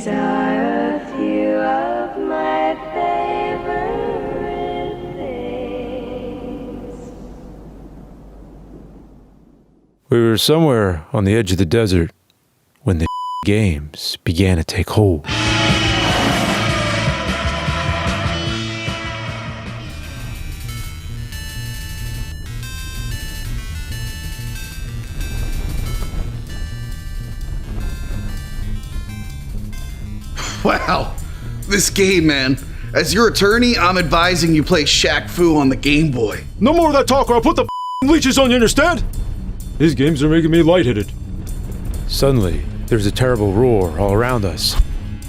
These are a few of my favorite things. We were somewhere on the edge of the desert when the games began to take hold. Wow, this game, man. As your attorney, I'm advising you play Shaq Fu on the Game Boy. No more of that talk or I'll put the leeches on, you understand? These games are making me lightheaded. Suddenly, there's a terrible roar all around us.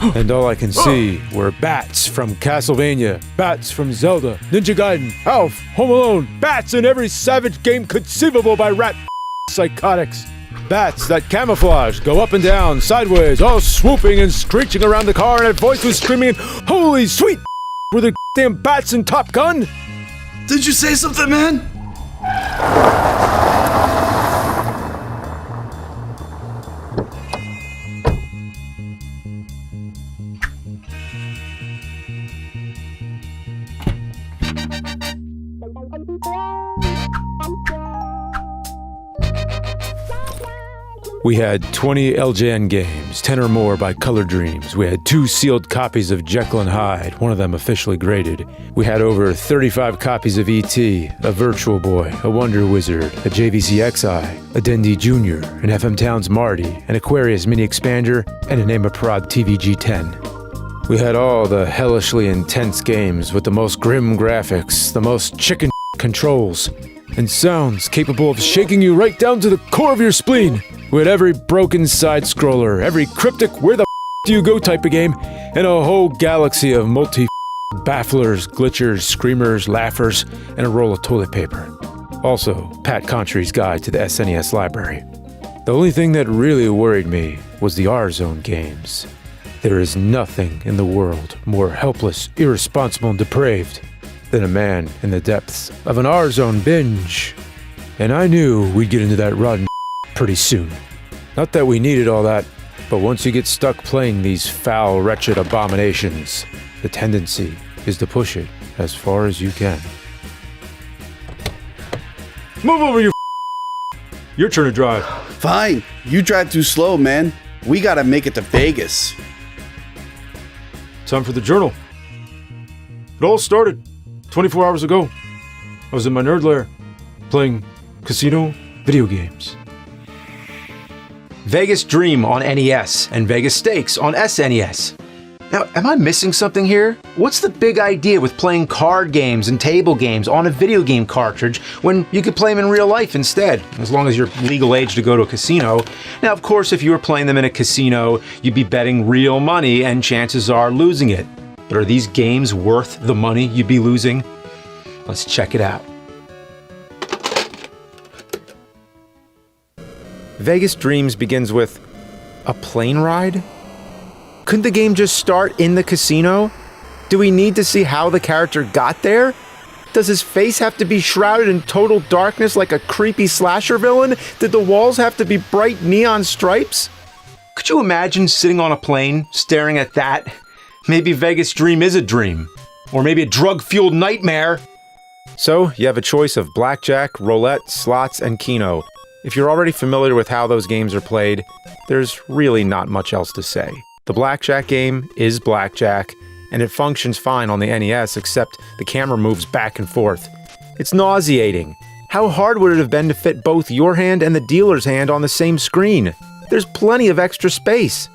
And all I can see were bats from Castlevania, bats from Zelda, Ninja Gaiden, Alf, Home Alone, bats in every savage game conceivable by rat psychotics. Bats that camouflage, go up and down, sideways, all swooping and screeching around the car, and a voice was screaming, "Holy sweet were the damn bats in Top Gun?" Did you say something, man? We had 20 LJN games, 10 or more by Color Dreams. We had 2 sealed copies of Jekyll and Hyde, one of them officially graded. We had over 35 copies of E.T., a Virtual Boy, a Wonder Wizard, a JVC-XI, a Dendy Jr., an FM Towns Marty, an Aquarius Mini Expander, and a Name a Prod TVG-10. We had all the hellishly intense games with the most grim graphics, the most chicken controls, and sounds capable of shaking you right down to the core of your spleen. We had every broken side-scroller, every cryptic where the do you go type of game, and a whole galaxy of bafflers, glitchers, screamers, laughers, and a roll of toilet paper. Also, Pat Contry's Guide to the SNES library. The only thing that really worried me was the R-Zone games. There is nothing in the world more helpless, irresponsible, and depraved than a man in the depths of an R-Zone binge. And I knew we'd get into that rotten pretty soon. Not that we needed all that, but once you get stuck playing these foul, wretched abominations, the tendency is to push it as far as you can. Move over, you Your turn to drive. Fine, you drive too slow, man. We gotta make it to Vegas. Time for the journal. It all started 24 hours ago. I was in my nerd lair, playing casino video games. Vegas Dream on NES and Vegas Stakes on SNES. Now, am I missing something here? What's the big idea with playing card games and table games on a video game cartridge when you could play them in real life instead, as long as you're legal age to go to a casino? Now, of course, if you were playing them in a casino, you'd be betting real money and chances are losing it. But are these games worth the money you'd be losing? Let's check it out. Vegas Dreams begins with a plane ride? Couldn't the game just start in the casino? Do we need to see how the character got there? Does his face have to be shrouded in total darkness like a creepy slasher villain? Did the walls have to be bright neon stripes? Could you imagine sitting on a plane, staring at that? Maybe Vegas Dream is a dream. Or maybe a drug-fueled nightmare. So, you have a choice of blackjack, roulette, slots, and keno. If you're already familiar with how those games are played, there's really not much else to say. The blackjack game is blackjack, and it functions fine on the NES, except the camera moves back and forth. It's nauseating. How hard would it have been to fit both your hand and the dealer's hand on the same screen? There's plenty of extra space.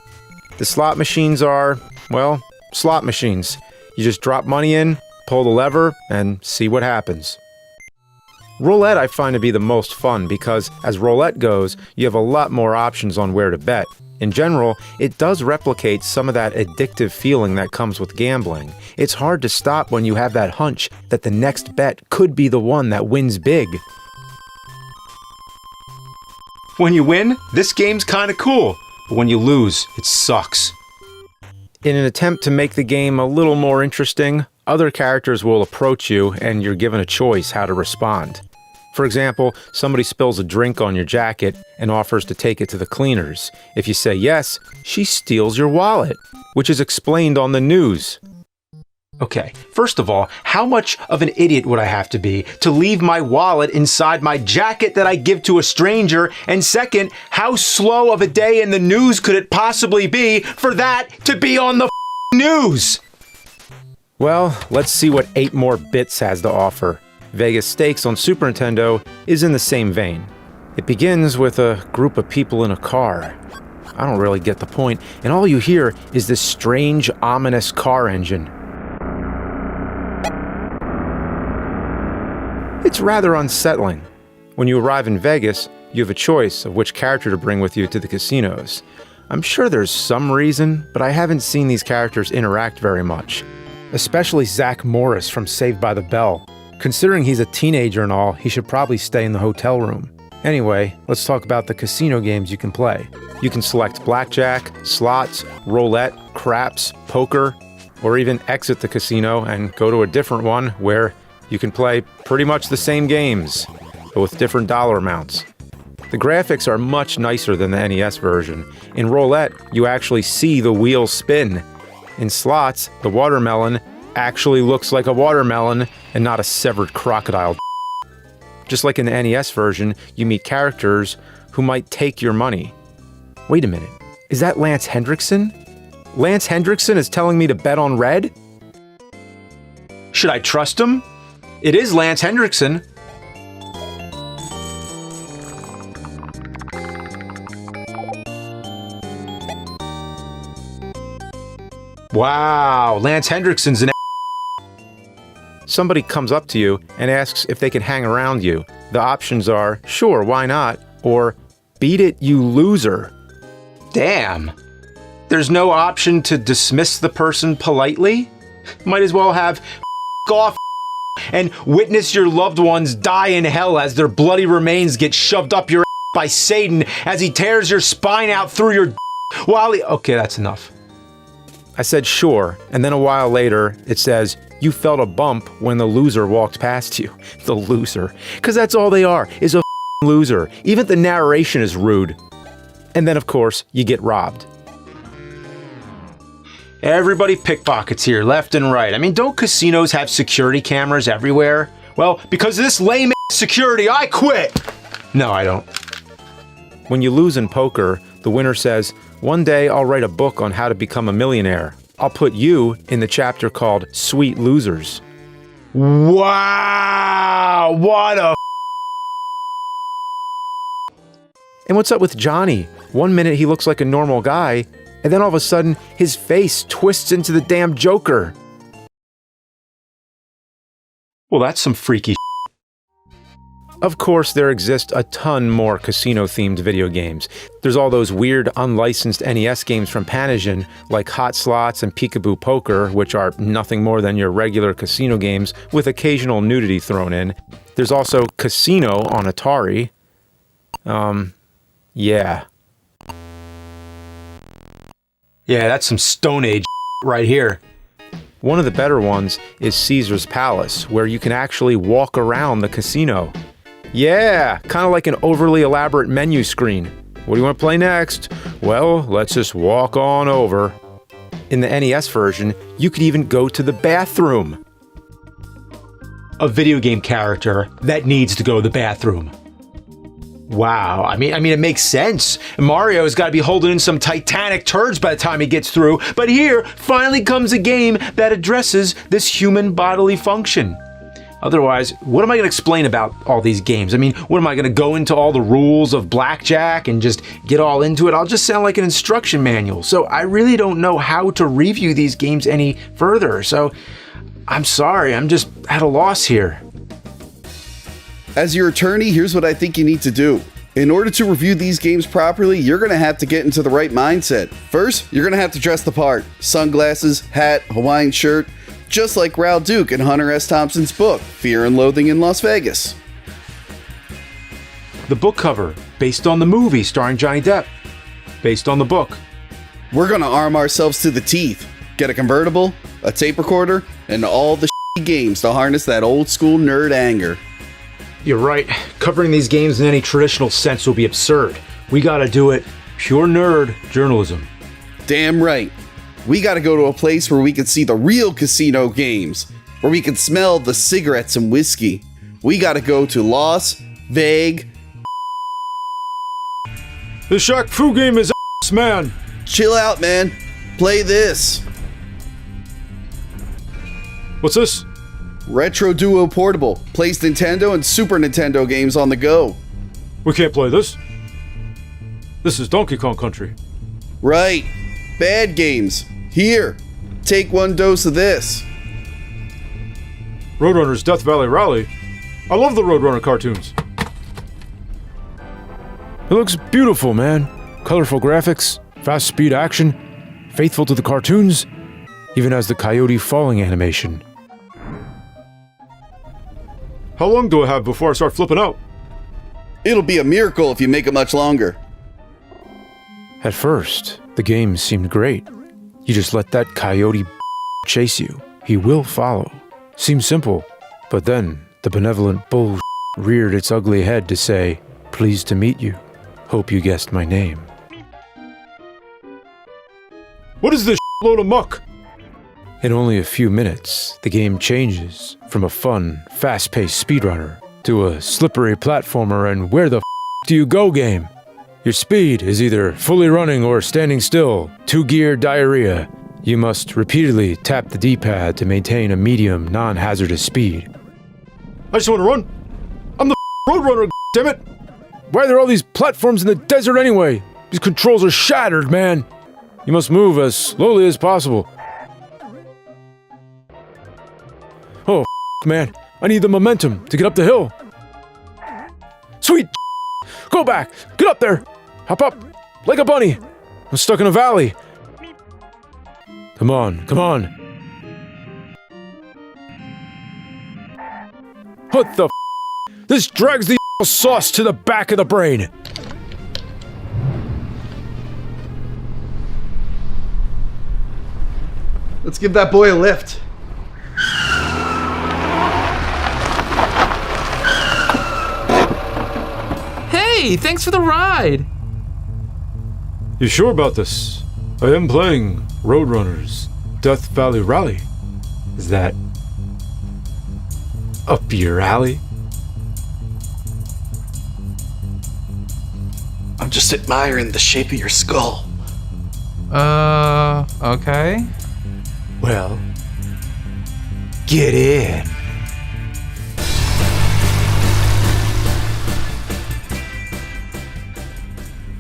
The slot machines are, well, slot machines. You just drop money in, pull the lever, and see what happens. Roulette I find to be the most fun because, as roulette goes, you have a lot more options on where to bet. In general, it does replicate some of that addictive feeling that comes with gambling. It's hard to stop when you have that hunch that the next bet could be the one that wins big. When you win, this game's kinda cool, but when you lose, it sucks. In an attempt to make the game a little more interesting, other characters will approach you and you're given a choice how to respond. For example, somebody spills a drink on your jacket and offers to take it to the cleaners. If you say yes, she steals your wallet, which is explained on the news. Okay, first of all, how much of an idiot would I have to be to leave my wallet inside my jacket that I give to a stranger? And second, how slow of a day in the news could it possibly be for that to be on the news? Well, let's see what 8 More Bits has to offer. Vegas Stakes on Super Nintendo is in the same vein. It begins with a group of people in a car. I don't really get the point, and all you hear is this strange, ominous car engine. It's rather unsettling. When you arrive in Vegas, you have a choice of which character to bring with you to the casinos. I'm sure there's some reason, but I haven't seen these characters interact very much. Especially Zach Morris from Saved by the Bell. Considering he's a teenager and all, he should probably stay in the hotel room. Anyway, let's talk about the casino games you can play. You can select blackjack, slots, roulette, craps, poker, or even exit the casino and go to a different one where you can play pretty much the same games, but with different dollar amounts. The graphics are much nicer than the NES version. In roulette, you actually see the wheel spin. In slots, the watermelon actually looks like a watermelon and not a severed crocodile. Just like in the NES version, you meet characters who might take your money. Wait a minute, is that Lance Hendrickson? Lance Hendrickson is telling me to bet on red? Should I trust him? It is Lance Hendrickson. Wow, Lance Hendrickson's an Somebody comes up to you and asks if they can hang around you. The options are, sure, why not? Or, beat it, you loser. Damn. There's no option to dismiss the person politely? Might as well have off and witness your loved ones die in hell as their bloody remains get shoved up your by Satan as he tears your spine out through your while he... Okay, that's enough. I said sure, and then a while later, it says, you felt a bump when the loser walked past you. The loser. Because that's all they are, is a loser. Even the narration is rude. And then, of course, you get robbed. Everybody pickpockets here, left and right. I mean, don't casinos have security cameras everywhere? Well, because of this lame security, I quit! No, I don't. When you lose in poker, the winner says, one day I'll write a book on how to become a millionaire. I'll put you in the chapter called Sweet Losers. Wow! What a... And what's up with Johnny? One minute he looks like a normal guy, and then all of a sudden, his face twists into the damn Joker. Well, that's some freaky shit. Of course, there exist a ton more casino-themed video games. There's all those weird, unlicensed NES games from Panavision, like Hot Slots and Peekaboo Poker, which are nothing more than your regular casino games with occasional nudity thrown in. There's also Casino on Atari. Yeah. Yeah, that's some Stone Age right here. One of the better ones is Caesar's Palace, where you can actually walk around the casino. Yeah, kind of like an overly elaborate menu screen. What do you want to play next? Well, let's just walk on over. In the NES version, you could even go to the bathroom. A video game character that needs to go to the bathroom. Wow, I mean, it makes sense. Mario's got to be holding in some titanic turds by the time he gets through, but here finally comes a game that addresses this human bodily function. Otherwise, what am I going to explain about all these games? I mean, what am I going to go into all the rules of blackjack and just get all into it? I'll just sound like an instruction manual. So I really don't know how to review these games any further. So I'm sorry, I'm just at a loss here. As your attorney, here's what I think you need to do. In order to review these games properly, you're going to have to get into the right mindset. First, you're going to have to dress the part. Sunglasses, hat, Hawaiian shirt, just like Raoul Duke in Hunter S. Thompson's book, Fear and Loathing in Las Vegas. The book cover, based on the movie starring Johnny Depp, based on the book. We're going to arm ourselves to the teeth, get a convertible, a tape recorder, and all the games to harness that old school nerd anger. You're right. Covering these games in any traditional sense will be absurd. We gotta do it pure nerd journalism. Damn right. We gotta go to a place where we can see the real casino games, where we can smell the cigarettes and whiskey. We gotta go to Las Vegas. The Shaq Fu game is ass, man. Chill out, man. Play this. What's this? Retro Duo Portable. Plays Nintendo and Super Nintendo games on the go. We can't play this. This is Donkey Kong Country. Right. Bad games. Here. Take one dose of this. Roadrunner's Death Valley Rally. I love the Roadrunner cartoons. It looks beautiful, man. Colorful graphics, fast speed action, faithful to the cartoons, even has the coyote falling animation. How long do I have before I start flipping out? It'll be a miracle if you make it much longer. At first, the game seemed great. You just let that coyote chase you. He will follow. Seems simple, but then the benevolent bull reared its ugly head to say, "Pleased to meet you. Hope you guessed my name." What is this load of muck? In only a few minutes, the game changes from a fun, fast-paced speedrunner to a slippery platformer and where the do you go game. Your speed is either fully running or standing still, two-gear diarrhea. You must repeatedly tap the D-pad to maintain a medium, non-hazardous speed. I just want to run. I'm the Roadrunner, damn it! Why are there all these platforms in the desert anyway? These controls are shattered, man. You must move as slowly as possible. Oh, man. I need the momentum to get up the hill. Sweet! Go back! Get up there! Hop up! Like a bunny! I'm stuck in a valley. Come on, come on. What the This drags the sauce to the back of the brain. Let's give that boy a lift. Hey, thanks for the ride. You sure about this? I am playing Roadrunner's Death Valley Rally. Is that up your alley? I'm just admiring the shape of your skull. Okay. Well, get in.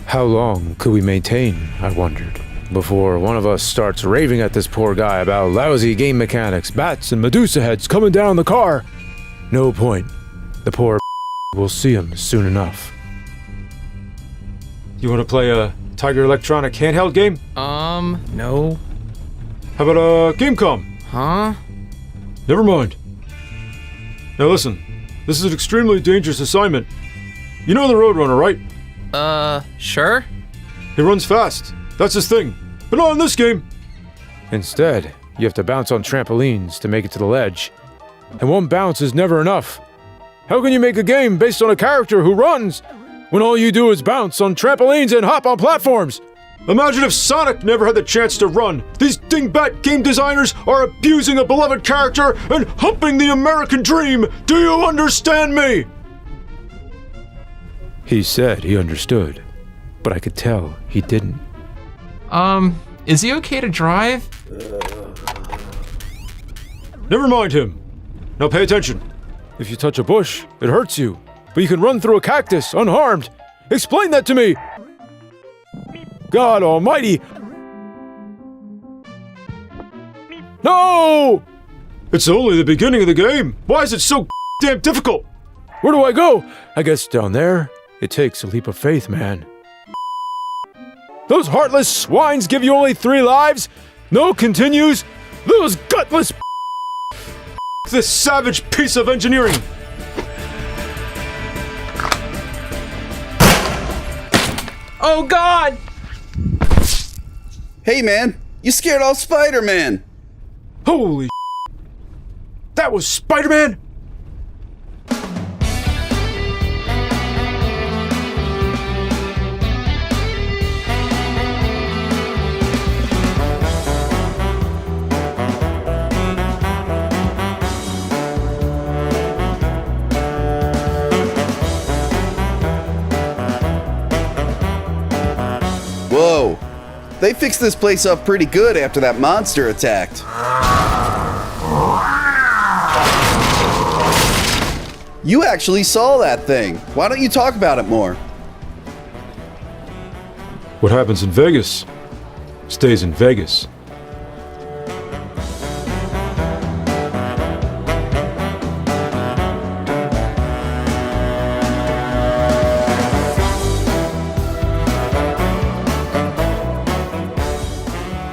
How long could we maintain, I wondered, before one of us starts raving at this poor guy about lousy game mechanics, bats, and Medusa heads coming down the car? No point. The poor will see him soon enough. You want to play a Tiger Electronic handheld game? No. How about a Gamecom? Huh? Never mind. Now listen, this is an extremely dangerous assignment. You know the Roadrunner, right? Sure? He runs fast. That's his thing. But not in this game. Instead, you have to bounce on trampolines to make it to the ledge. And one bounce is never enough. How can you make a game based on a character who runs when all you do is bounce on trampolines and hop on platforms? Imagine if Sonic never had the chance to run. These dingbat game designers are abusing a beloved character and humping the American dream. Do you understand me? He said he understood, but I could tell he didn't. Is he okay to drive? Never mind him. Now pay attention. If you touch a bush, it hurts you, but you can run through a cactus unharmed. Explain that to me! God almighty! No! It's only the beginning of the game. Why is it so damn difficult? Where do I go? I guess down there. It takes a leap of faith, man. Those heartless swines give you only 3 lives? No continues? Those gutless this savage piece of engineering! Oh God! Hey man, you scared off Spider-Man. Holy That was Spider-Man? They fixed this place up pretty good after that monster attacked. You actually saw that thing. Why don't you talk about it more? What happens in Vegas stays in Vegas.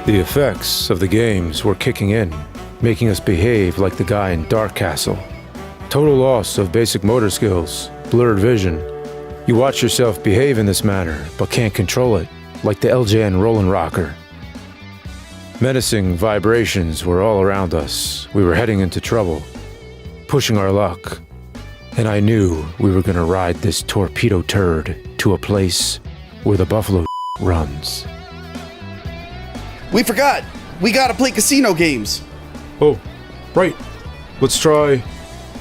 The effects of the games were kicking in, making us behave like the guy in Dark Castle. Total loss of basic motor skills, blurred vision. You watch yourself behave in this manner, but can't control it, like the LJN Rollin' Rocker. Menacing vibrations were all around us. We were heading into trouble, pushing our luck. And I knew we were gonna ride this torpedo turd to a place where the buffalo runs. We forgot! We gotta play casino games! Oh, right. Let's try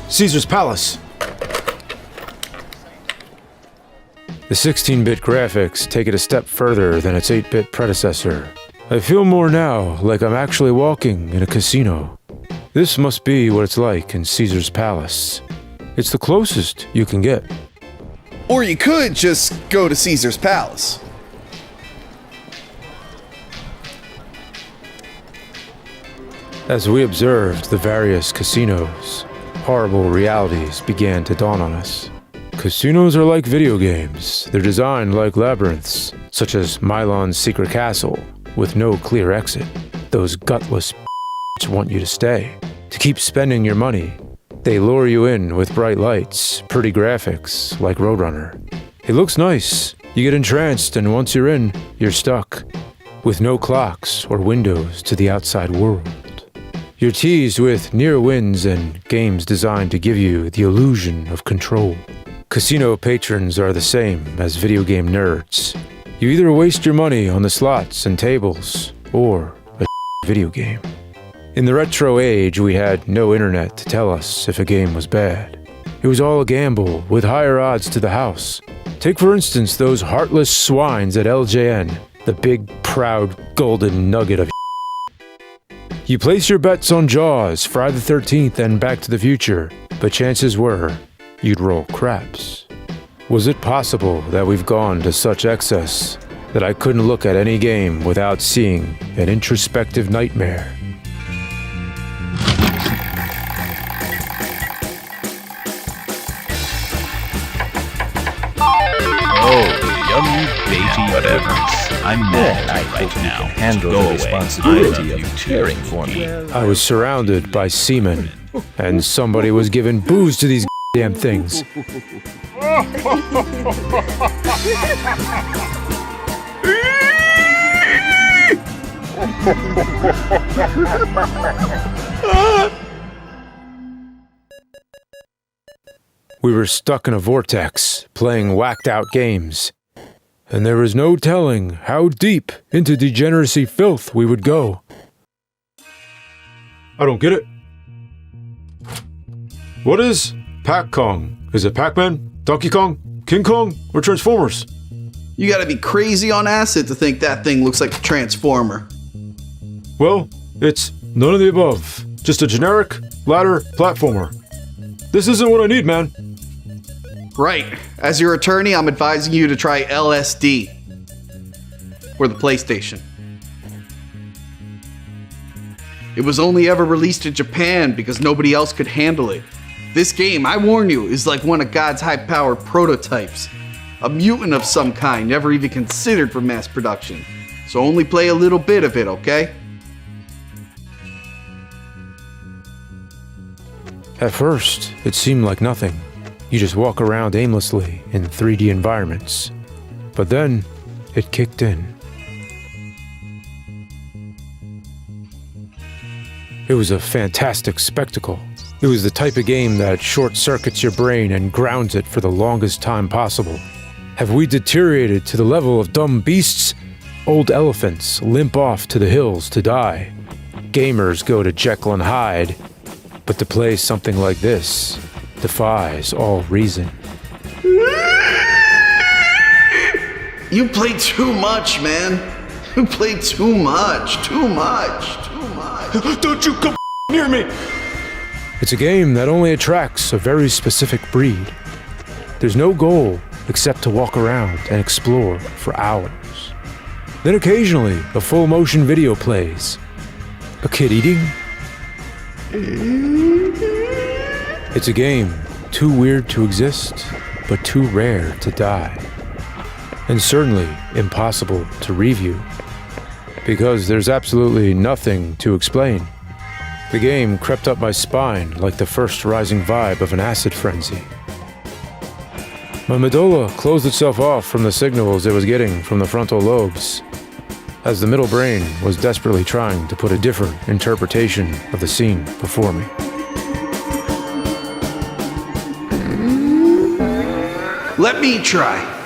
Caesar's Palace. The 16-bit graphics take it a step further than its 8-bit predecessor. I feel more now like I'm actually walking in a casino. This must be what it's like in Caesar's Palace. It's the closest you can get. Or you could just go to Caesar's Palace. As we observed the various casinos, horrible realities began to dawn on us. Casinos are like video games. They're designed like labyrinths, such as Milon's Secret Castle, with no clear exit. Those gutless want you to stay, to keep spending your money. They lure you in with bright lights, pretty graphics, like Roadrunner. It looks nice. You get entranced, and once you're in, you're stuck, with no clocks or windows to the outside world. You're teased with near wins and games designed to give you the illusion of control. Casino patrons are the same as video game nerds. You either waste your money on the slots and tables, or a video game. In the retro age, we had no internet to tell us if a game was bad. It was all a gamble, with higher odds to the house. Take for instance those heartless swines at LJN, the big, proud, golden nugget of You place your bets on Jaws, Friday the 13th, and Back to the Future, but chances were you'd roll craps. Was it possible that we've gone to such excess that I couldn't look at any game without seeing an introspective nightmare? Yummy, baby, whatever. I'm mad right now. Handle Go the away. responsibility I'm of caring for me. I was surrounded by seamen, and somebody was giving booze to these damn things. We were stuck in a vortex, playing whacked-out games, and there was no telling how deep into degeneracy filth we would go. I don't get it. What is Pac-Kong? Is it Pac-Man, Donkey Kong, King Kong, or Transformers? You gotta be crazy on acid to think that thing looks like a Transformer. Well, it's none of the above. Just a generic ladder platformer. This isn't what I need, man. Right. As your attorney, I'm advising you to try LSD. Or the PlayStation. It was only ever released in Japan because nobody else could handle it. This game, I warn you, is like one of God's high-powered prototypes. A mutant of some kind, never even considered for mass production. So only play a little bit of it, okay? At first, it seemed like nothing. You just walk around aimlessly in 3D environments. But then, it kicked in. It was a fantastic spectacle. It was the type of game that short-circuits your brain and grounds it for the longest time possible. Have we deteriorated to the level of dumb beasts? Old elephants limp off to the hills to die. Gamers go to Jekyll and Hyde. But to play something like this defies all reason. You play too much, man. You play too much. Don't you come near me! It's a game that only attracts a very specific breed. There's no goal except to walk around and explore for hours. Then occasionally, a full motion video plays. A kid eating? It's a game too weird to exist, but too rare to die. And certainly impossible to review. Because there's absolutely nothing to explain. The game crept up my spine like the first rising vibe of an acid frenzy. My medulla closed itself off from the signals it was getting from the frontal lobes, as the middle brain was desperately trying to put a different interpretation of the scene before me. Let me try.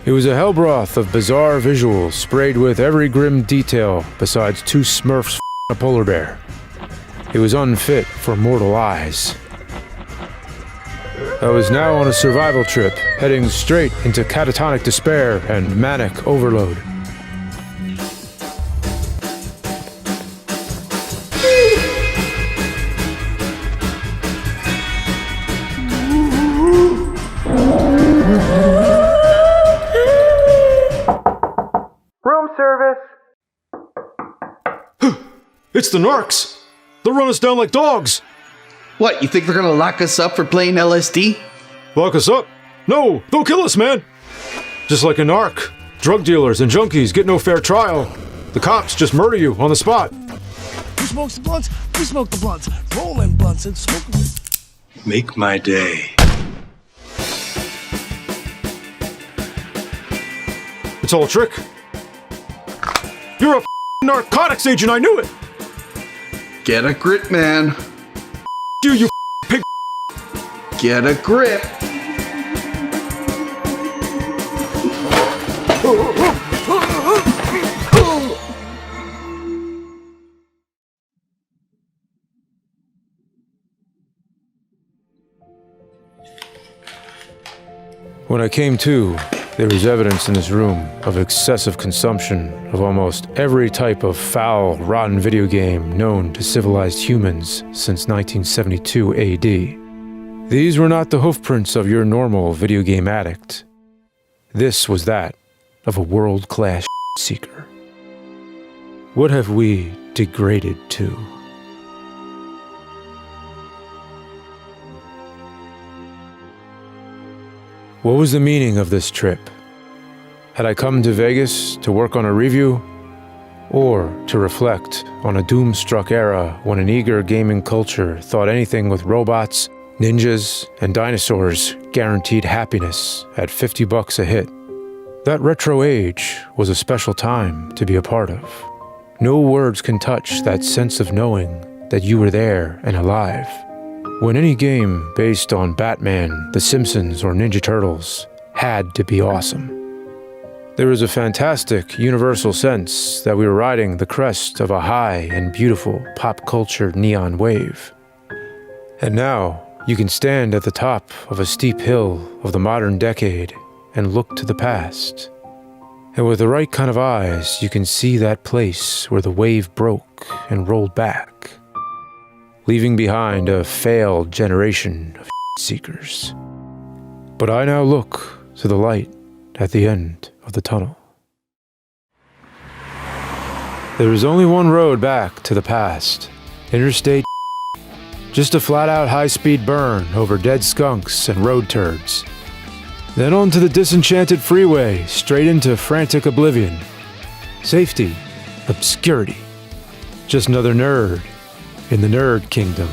It was a hellbroth of bizarre visuals sprayed with every grim detail besides two Smurfs a polar bear. It was unfit for mortal eyes. I was now on a survival trip, heading straight into catatonic despair and manic overload. Room service! It's the narcs! They'll run us down like dogs! What, you think they're gonna lock us up for playing LSD? Lock us up? No, they'll kill us, man! Just like a narc. Drug dealers and junkies get no fair trial. The cops just murder you on the spot. Who smokes the blunts? We smoke the blunts. Rolling blunts and smoking. Make my day. It's all a trick. You're a narcotics agent, I knew it! Get a grip, man. You pig. Get a grip. When I came to, there was evidence in this room of excessive consumption of almost every type of foul, rotten video game known to civilized humans since 1972 AD. These were not the hoofprints of your normal video game addict. This was that of a world-class seeker. What have we degraded to? What was the meaning of this trip? Had I come to Vegas to work on a review? Or to reflect on a doom-struck era when an eager gaming culture thought anything with robots, ninjas, and dinosaurs guaranteed happiness at $50 a hit? That retro age was a special time to be a part of. No words can touch that sense of knowing that you were there and alive. When any game based on Batman, The Simpsons, or Ninja Turtles had to be awesome. There was a fantastic universal sense that we were riding the crest of a high and beautiful pop culture neon wave. And now, you can stand at the top of a steep hill of the modern decade and look to the past. And with the right kind of eyes, you can see that place where the wave broke and rolled back, leaving behind a failed generation of seekers. But I now look to the light at the end of the tunnel. There is only one road back to the past. Interstate, just a flat-out high-speed burn over dead skunks and road turds. Then onto the disenchanted freeway, straight into frantic oblivion. Safety, obscurity. Just another nerd in the nerd kingdom.